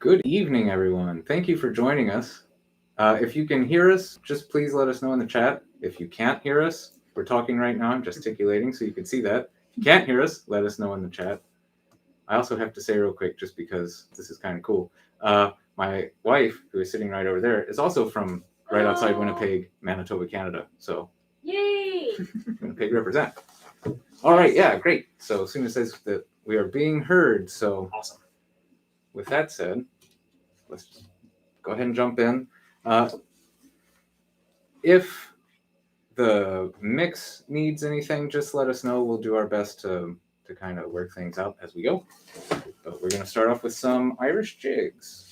Good evening, everyone. Thank you for joining us. If you can hear us, just please let us know in the chat. If you can't hear us, we're talking right now. I'm gesticulating so you can see that. If you can't hear us, let us know in the chat. I also have to say real quick, just because this is kind of cool, my wife, who is sitting right over there, is also from right outside Winnipeg, Manitoba, Canada. So, yay! Winnipeg represent. All right, yeah, great. So as soon as it says that we are being heard, so Awesome. With that said, let's go ahead and jump in. If the mix needs anything, just let us know. We'll do our best to kind of work things out as we go. But we're going to start off with some Irish jigs.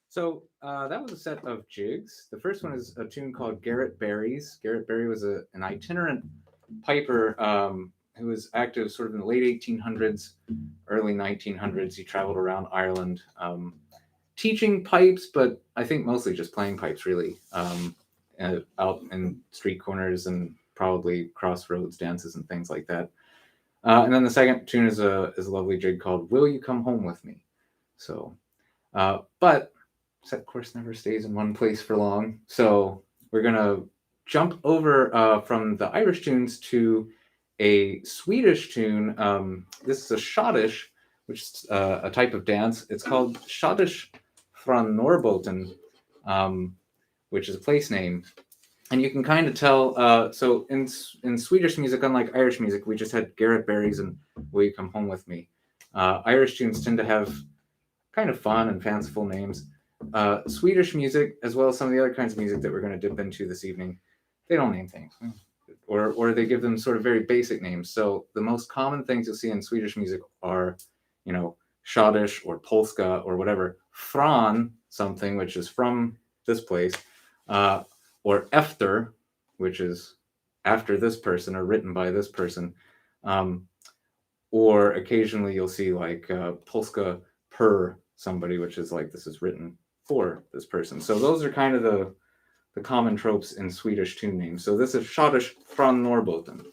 So that was a set of jigs. The first one is a tune called Garrett Berries. Garrett Berry was an itinerant piper who was active sort of in the late 1800s, early 1900s. He traveled around Ireland teaching pipes, but I think mostly just playing pipes, really, out in street corners and probably crossroads dances and things like that. And then the second tune is a lovely jig called Will You Come Home With Me? So, but set course never stays in one place for long. So we're going to jump over from the Irish tunes to a Swedish tune. This is a Schottis, which is a type of dance. It's called Schottis från Norrbotten, which is a place name. And you can kind of tell, so in Swedish music, unlike Irish music, we just had Garrett Berries and Will You Come Home With Me. Irish tunes tend to have kind of fun and fanciful names. Swedish music, as well as some of the other kinds of music that we're going to dip into this evening, they don't name things. Or they give them sort of very basic names. So the most common things you'll see in Swedish music are, you know, Schottis or Polka or whatever. Från, something which is from this place. Or efter, which is after this person or written by this person. Or occasionally you'll see like Polska per somebody, which is like this is written for this person. So those are kind of the common tropes in Swedish tune names. So this is Schottis från Norrbotten.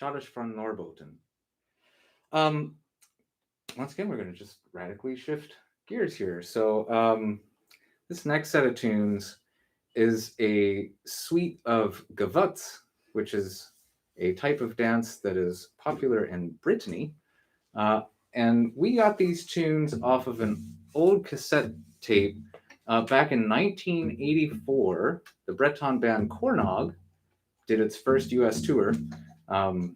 Schottis från Norrbotten. Once again, we're going to just radically shift gears here. So this next set of tunes is a suite of gavottes, which is a type of dance that is popular in Brittany. And we got these tunes off of an old cassette tape back in 1984. The Breton band Cornog did its first U.S. tour. And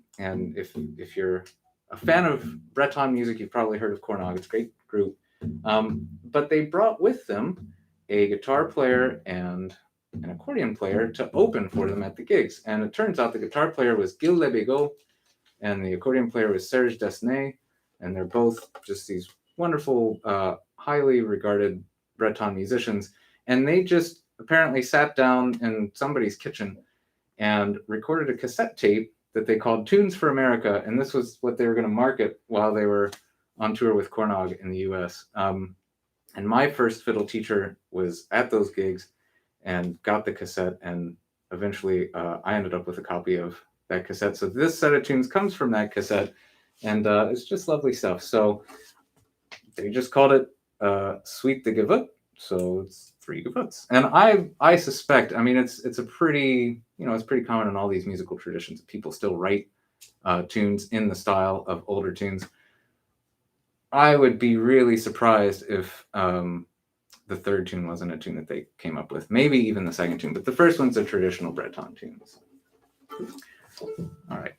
if you're a fan of Breton music, you've probably heard of Cornog. It's a great group. But they brought with them a guitar player and an accordion player to open for them at the gigs. And it turns out the guitar player was Gilles Lebegot and the accordion player was Serge Desnay. And they're both just these wonderful, highly regarded Breton musicians. And they just apparently sat down in somebody's kitchen and recorded a cassette tape that they called Tunes for America. And this was what they were going to market while they were on tour with Cornog in the US. And my first fiddle teacher was at those gigs and got the cassette. And eventually I ended up with a copy of that cassette. So this set of tunes comes from that cassette. And it's just lovely stuff. So they just called it Suite de Gavotte. So it's 3 gavottes. And I suspect, I mean, it's a pretty, it's pretty common in all these musical traditions. People still write tunes in the style of older tunes. I would be really surprised if the third tune wasn't a tune that they came up with. Maybe even the second tune. But the first one's a traditional Breton tune. All right.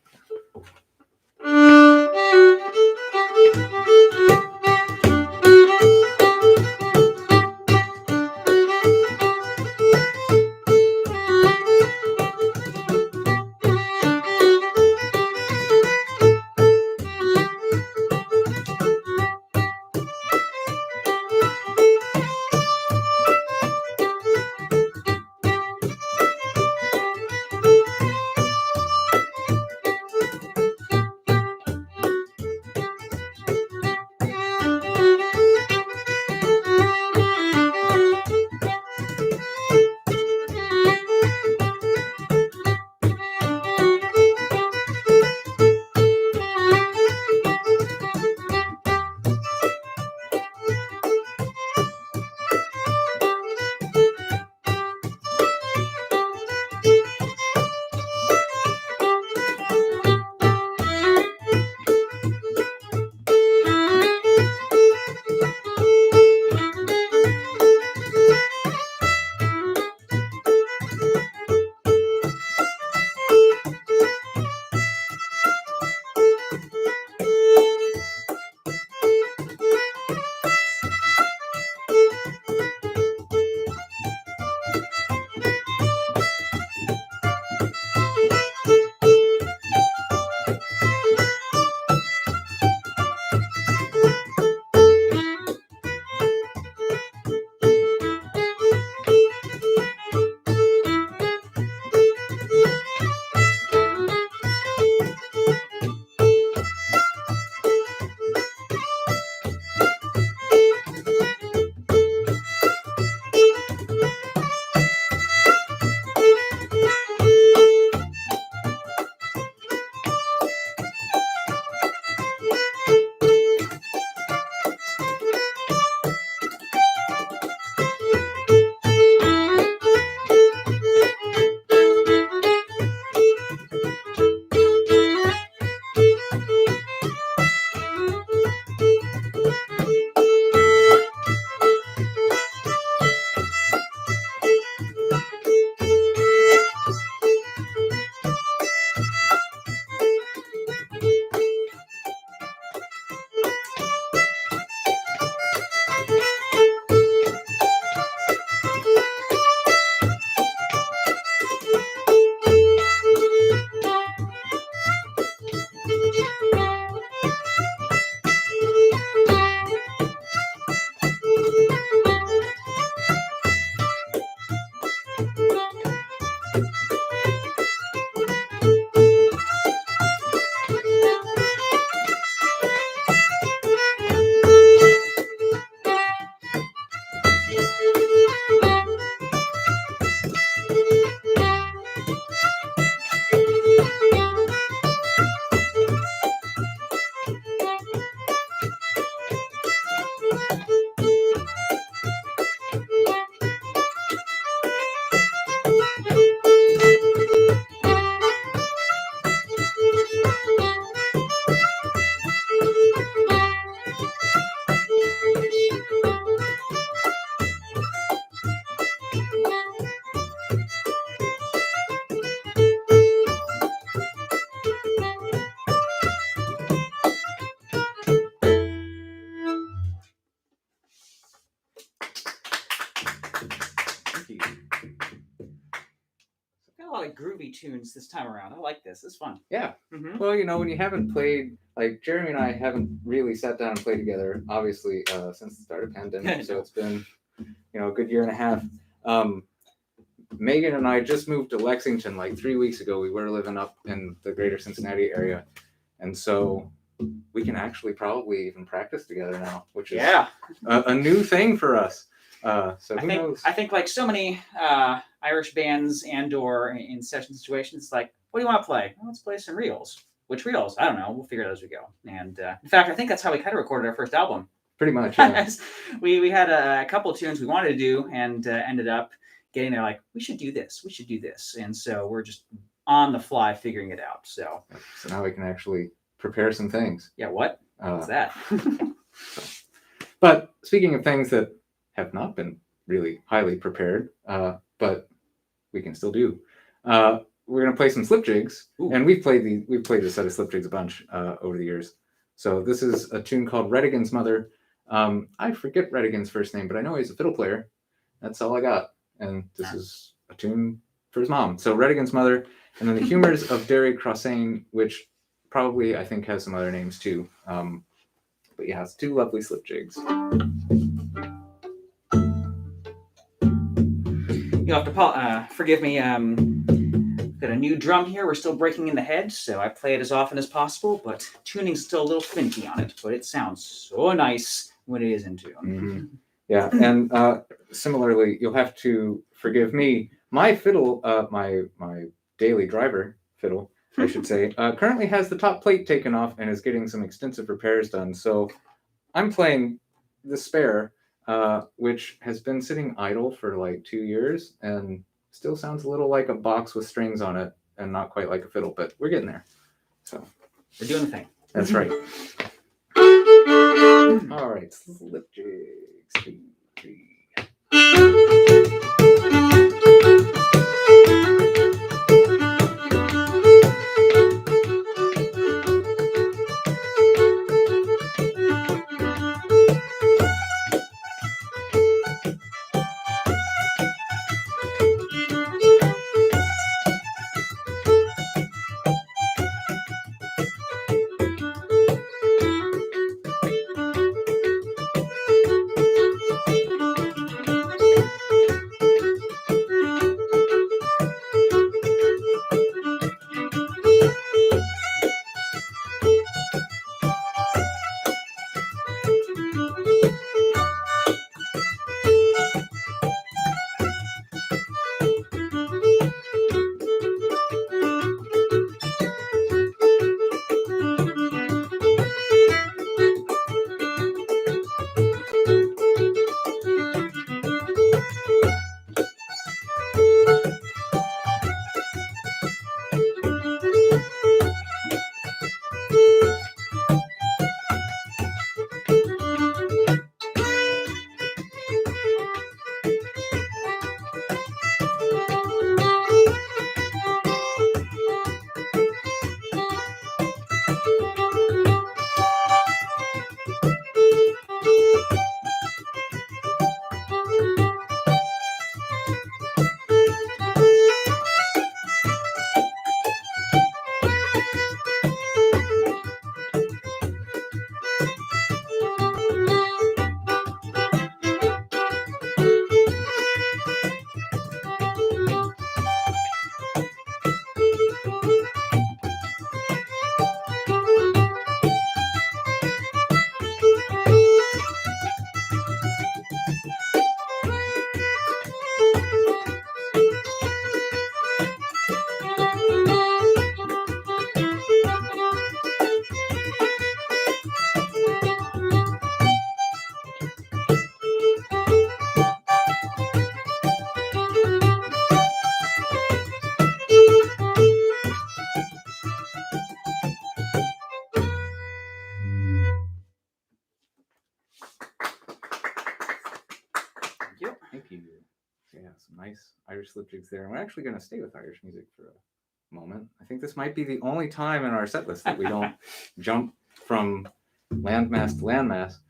like groovy tunes this time around. I like this. It's fun. Yeah. Mm-hmm. Well, when you haven't played, like Jeremy and I haven't really sat down and played together, obviously, since the start of the pandemic. So it's been, a good year and a half. Megan and I just moved to Lexington like 3 weeks ago. We were living up in the greater Cincinnati area. And so we can actually probably even practice together now, which is a new thing for us. So who knows? I think like so many Irish bands and/or in session situations, it's like, what do you want to play? Well, let's play some reels. Which reels? I don't know. We'll figure it out as we go. And in fact, I think that's how we kind of recorded our first album. Pretty much. Yeah. we had a couple of tunes we wanted to do and ended up getting there like, we should do this. We should do this. And so we're just on the fly figuring it out. So now we can actually prepare some things. Yeah, what? What's that? But speaking of things that have not been really highly prepared, but we can still do. We're gonna play some slip jigs, and we've played a set of slip jigs a bunch over the years. So this is a tune called Redican's Mother. I forget Redican's first name, but I know he's a fiddle player. That's all I got. And this is a tune for his mom. So Redican's Mother, and then the Humours of Derrycrossane, which probably I think has some other names too. But yeah, it's two lovely slip jigs. You'll have to forgive me. Got a new drum here. We're still breaking in the head, so I play it as often as possible, but tuning's still a little finicky on it. But it sounds so nice when it is in tune. Mm-hmm. Yeah, and similarly, you'll have to forgive me. My fiddle, my daily driver fiddle, I should say, currently has the top plate taken off and is getting some extensive repairs done. So I'm playing the spare, which has been sitting idle for like 2 years and still sounds a little like a box with strings on it and not quite like a fiddle, but we're getting there. So we're doing the thing. That's right. All right, slip jigs, 2, 3. Nice Irish slip jigs there. And we're actually going to stay with Irish music for a moment. I think this might be the only time in our set list that we don't jump from landmass to landmass.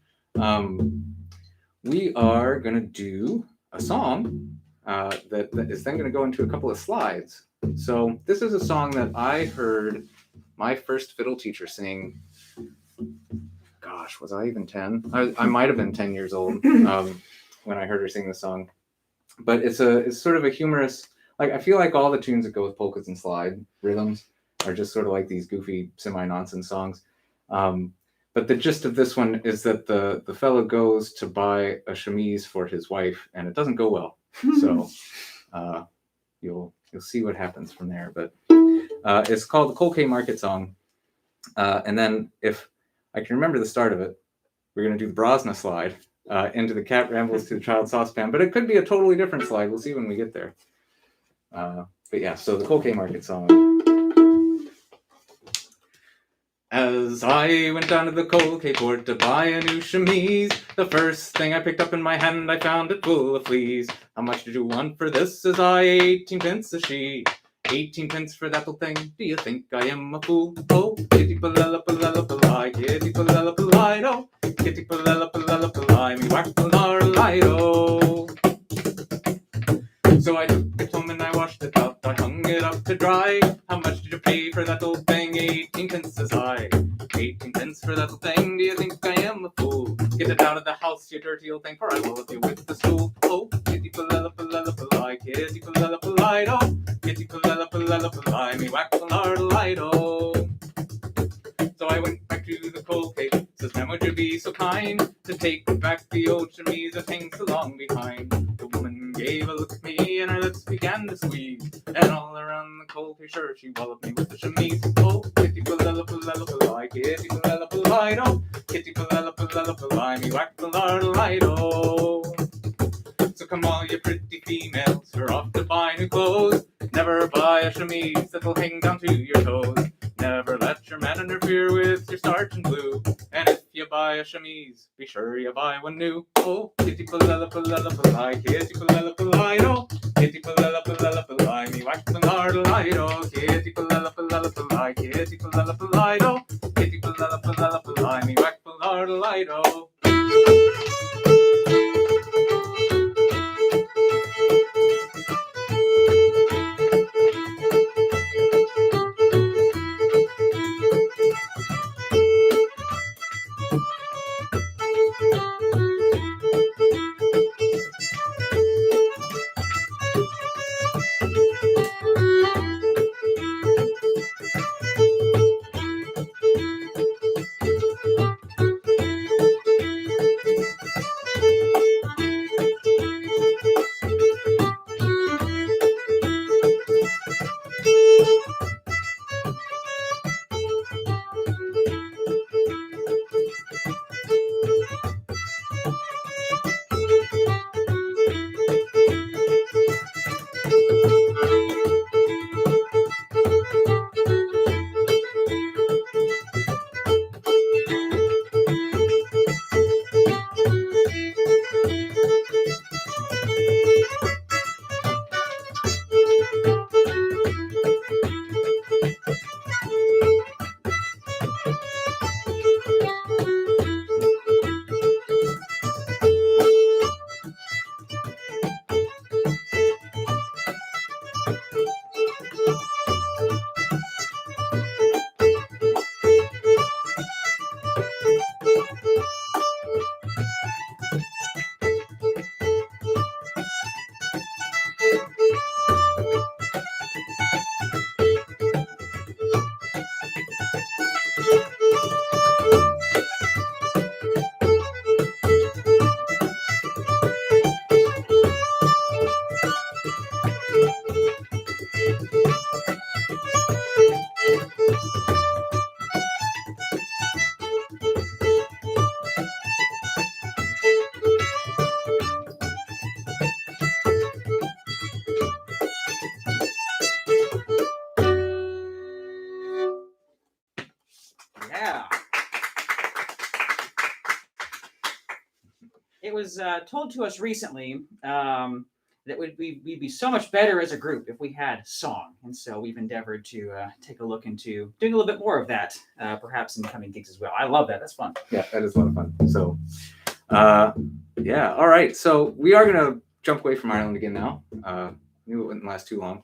We are going to do a song that is then going to go into a couple of slides. So this is a song that I heard my first fiddle teacher sing. Gosh, was I even 10? I might have been 10 years old when I heard her sing the song. But it's sort of a humorous, like, I feel like all the tunes that go with polkas and slide rhythms are just sort of like these goofy semi-nonsense songs. But the gist of this one is that the fellow goes to buy a chemise for his wife, and it doesn't go well. So you'll see what happens from there. But it's called the Quay Market Song. And then if I can remember the start of it, we're going to do the Brosna slide into the cat rambles to the child saucepan. But it could be a totally different slide. We'll see when we get there. But yeah, so the Quay Market Song. As I went down to the Quay port to buy a new chemise, the first thing I picked up in my hand, I found it full of fleas. How much did you want for this? Says I, 18 pence a she. 18 pence for that little thing, do you think I am a fool? Oh, kitty palella palella palai, kitty palella palido, kitty palella palella palai, me whack palarido. So I took it home and I washed it out, I hung it up to dry. How much did you pay for that old thing? 18 pence says I. 18 pence for that old thing, do you think I am a fool? Get it out of the house, you dirty old thing, for I will whip you with the stool. Oh, kitty palella palella palai, kitty palella palido, kitty palella palella palai, me whack palarido. So I went back to the Quay, says, ma'am, would you be so kind to take back the old chemise that hangs along behind? The woman gave a look at me and her lips began to squeeze, and all around the Quay shirt she walloped me with the chemise. Oh, kitty palella palella palai, kitty palella palido, kitty palella palella palai, me whack palarido. So come all you pretty females, we're off to buy new clothes. Never buy a chemise that'll hang down to your toes. Never let your man interfere with your starch and blue. And if you buy a chemise, be sure you buy one new. Oh, kitty palella palella palai, kitty palella palido, kitty palella palella palai, me whack palarido, kitty palella palella palai, kitty palella palido, kitty palella palella palai, me whack palarido. It was told to us recently that we'd be so much better as a group if we had song. And so we've endeavored to take a look into doing a little bit more of that, perhaps in coming gigs as well. I love that. That's fun. Yeah, that is a lot of fun. So, yeah. All right. So we are going to jump away from Ireland again now. Knew it wouldn't last too long.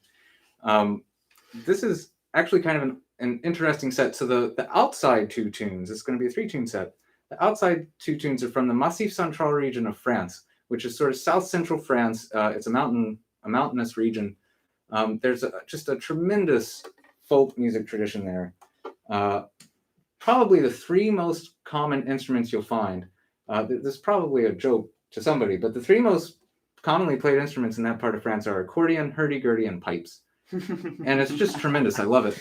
This is actually kind of an interesting set. So the outside two tunes, it's going to be a 3-tune set. The outside two tunes are from the Massif Central region of France, which is sort of south central France. It's a mountainous region. There's just a tremendous folk music tradition there. Probably the 3 most common instruments you'll find. This is probably a joke to somebody, but the 3 most commonly played instruments in that part of France are accordion, hurdy-gurdy, and pipes. And it's just tremendous. I love it.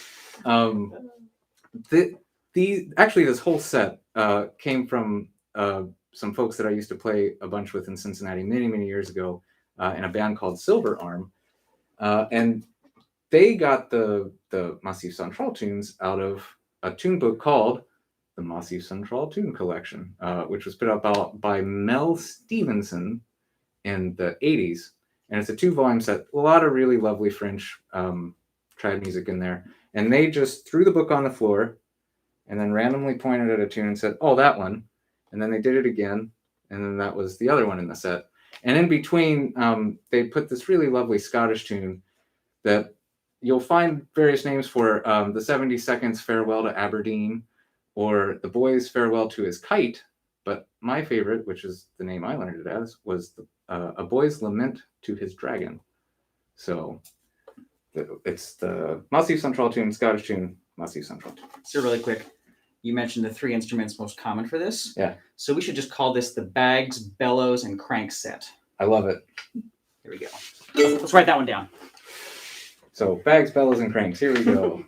Actually, this whole set came from some folks that I used to play a bunch with in Cincinnati many, many years ago in a band called Silver Arm. And they got the Massif Central tunes out of a tune book called the Massif Central Tune Collection, which was put out by Mel Stevenson in the 80s. And it's a 2-volume set, a lot of really lovely French trad music in there. And they just threw the book on the floor and then randomly pointed at a tune and said, oh, that one. And then they did it again. And then that was the other one in the set. And in between, they put this really lovely Scottish tune that you'll find various names for, the 70 Seconds Farewell to Aberdeen, or the Boy's Farewell to His Kite. But my favorite, which is the name I learned it as, was A Boy's Lament to His Dragon. So it's the Massif Central tune, Scottish tune, Massif Central tune. So really quick, you mentioned the 3 instruments most common for this. Yeah. So we should just call this the Bags, Bellows, and Crank set. I love it. Here we go. Let's write that one down. So bags, bellows, and cranks. Here we go.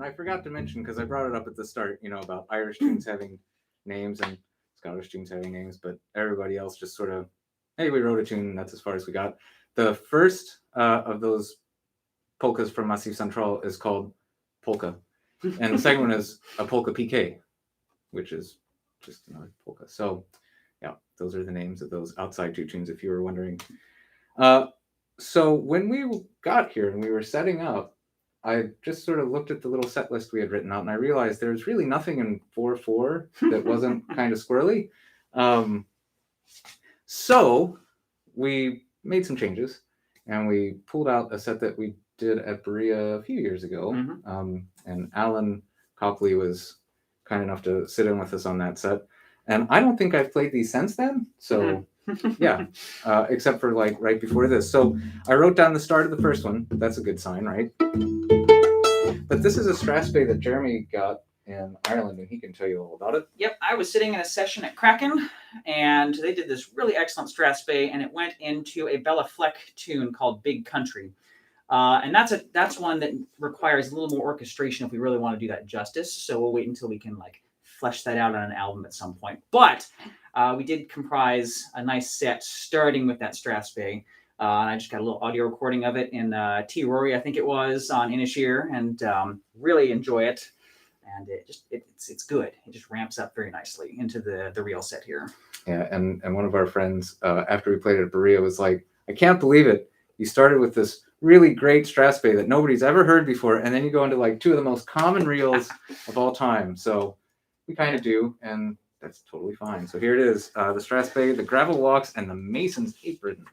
I forgot to mention, because I brought it up at the start, about Irish tunes having names and Scottish tunes having names, but everybody else just sort of, hey, we wrote a tune, and that's as far as we got. The first of those polkas from Massif Central is called Polka, and the second one is a polka Piqué, which is just another polka. So, yeah, those are the names of those outside two tunes, if you were wondering. So when we got here and we were setting up, I just sort of looked at the little set list we had written out, and I realized there's really nothing in 4/4 that wasn't kind of squirrely. So we made some changes, and we pulled out a set that we did at Berea a few years ago. And Alan Copley was kind enough to sit in with us on that set. And I don't think I've played these since then. So yeah, except for like right before this. So I wrote down the start of the first one. That's a good sign, right? But this is a Strathspey that Jeremy got in Ireland, and he can tell you all about it. Yep, I was sitting in a session at Kraken, and they did this really excellent Strathspey, and it went into a Bella Fleck tune called Big Country. And that's one that requires a little more orchestration if we really want to do that justice. So we'll wait until we can like flesh that out on an album at some point. But we did comprise a nice set starting with that Strathspey. And I just got a little audio recording of it in T. Rory, I think it was, on Inisheer, and really enjoy it. And it's good. It just ramps up very nicely into the real set here. Yeah, and one of our friends, after we played it at Berea, was like, I can't believe it. You started with this really great Strathspey that nobody's ever heard before, and then you go into like two of the most common reels of all time. So we kind of do, and that's totally fine. So here it is, the Strathspey, the Gravel Walks, and the Mason's Apron.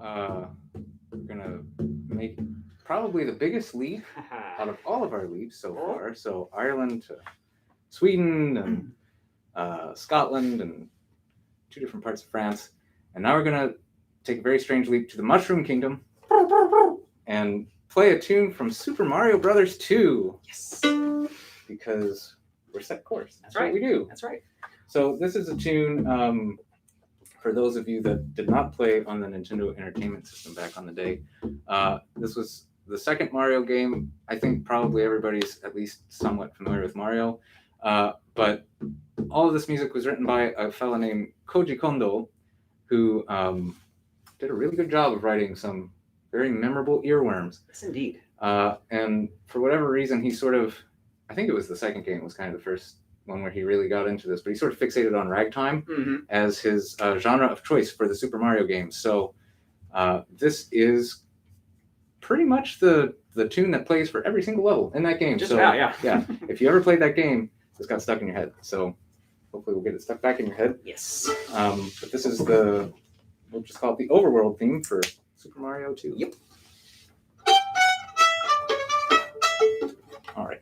we're gonna make probably the biggest leap out of all of our leaps so far. So Ireland to Sweden and Scotland and 2 different parts of France. And now we're gonna take a very strange leap to the Mushroom Kingdom and play a tune from Super Mario Brothers 2. Yes. Because we're set course. That's right. What we do. That's right. So this is a tune for those of you that did not play on the Nintendo Entertainment System back on the day. This was the second Mario game. I think probably everybody's at least somewhat familiar with Mario. But all of this music was written by a fellow named Koji Kondo, who did a really good job of writing some very memorable earworms. Yes, indeed. And for whatever reason, he sort of, I think it was the second game was kind of the first one where he really got into this, but he sort of fixated on ragtime as his genre of choice for the Super Mario games. So this is pretty much the tune that plays for every single level in that game. Just so, about, yeah. Yeah. If you ever played that game, this got stuck in your head. So hopefully we'll get it stuck back in your head. Yes. But this is we'll just call it the Overworld theme for Super Mario 2. Yep. All right.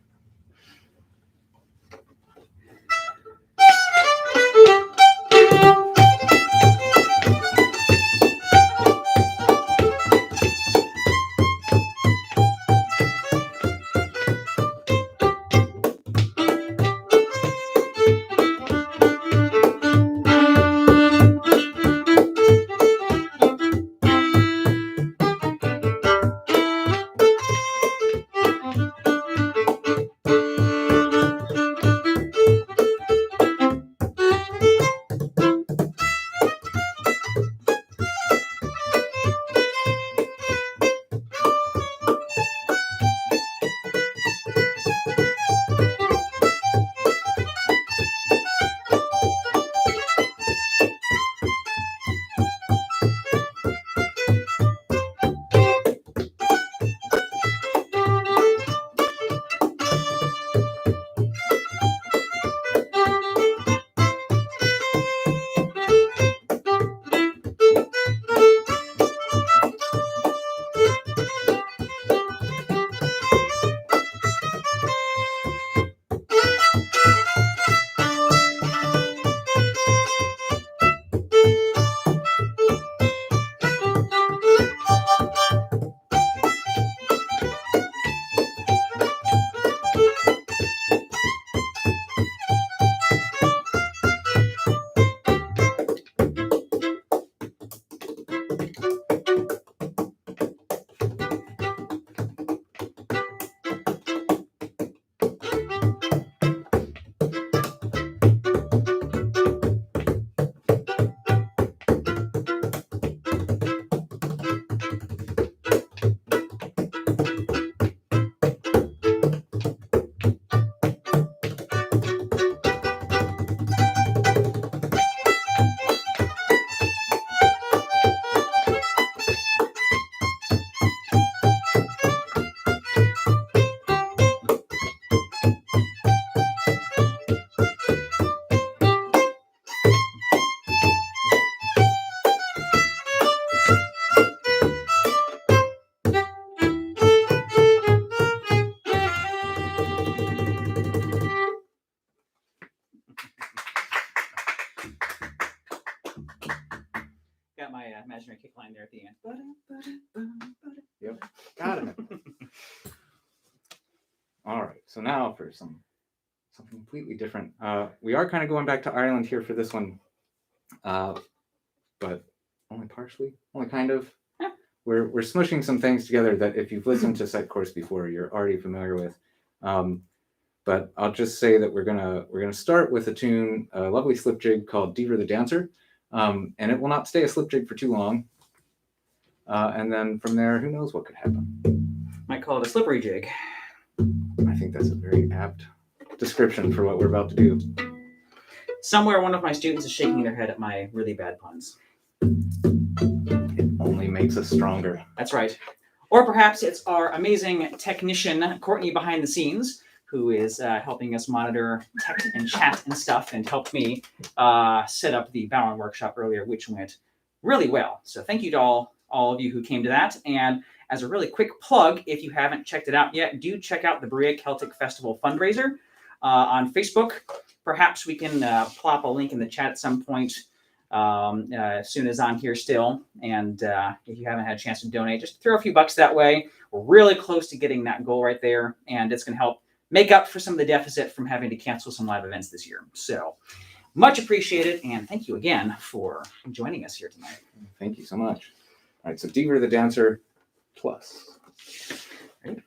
Got my imaginary kick line there at the end. Yep. Got it. All right. So now for something completely different. We are kind of going back to Ireland here for this one, but only partially, only kind of. We're smushing some things together that if you've listened to Set Course before, you're already familiar with. But I'll just say that we're gonna start with a tune, a lovely slip jig called Deaver the Dancer, and it will not stay a slip jig for too long. And then from there, who knows what could happen. Might call it a slippery jig. I think that's a very apt description for what we're about to do. Somewhere one of my students is shaking their head at my really bad puns. It only makes us stronger. That's right. Or perhaps it's our amazing technician, Courtney, behind the scenes, who is helping us monitor tech and chat and stuff, and helped me set up the Bodhrán workshop earlier, which went really well. So thank you to all all of you who came to that. And as a really quick plug, if you haven't checked it out yet, do check out the Berea Celtic Festival fundraiser on Facebook. Perhaps we can plop a link in the chat at some point as soon as I'm here still. And if you haven't had a chance to donate, just throw a few bucks that way. We're really close to getting that goal right there. And it's going to help make up for some of the deficit from having to cancel some live events this year. So much appreciated. And thank you again for joining us here tonight. Thank you so much. All right, so Deaver the Dancer Plus. Right.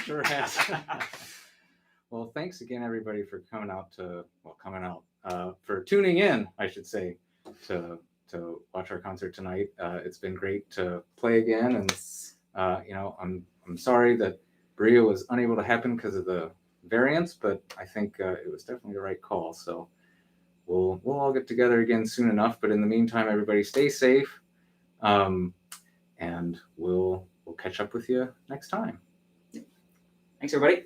Sure has. Well, thanks again, everybody, for for tuning in, I should say, to watch our concert tonight. It's been great to play again, and I'm sorry that Berea was unable to happen because of the variants, but I think it was definitely the right call. So we'll all get together again soon enough. But in the meantime, everybody stay safe, and we'll catch up with you next time. Thanks, everybody.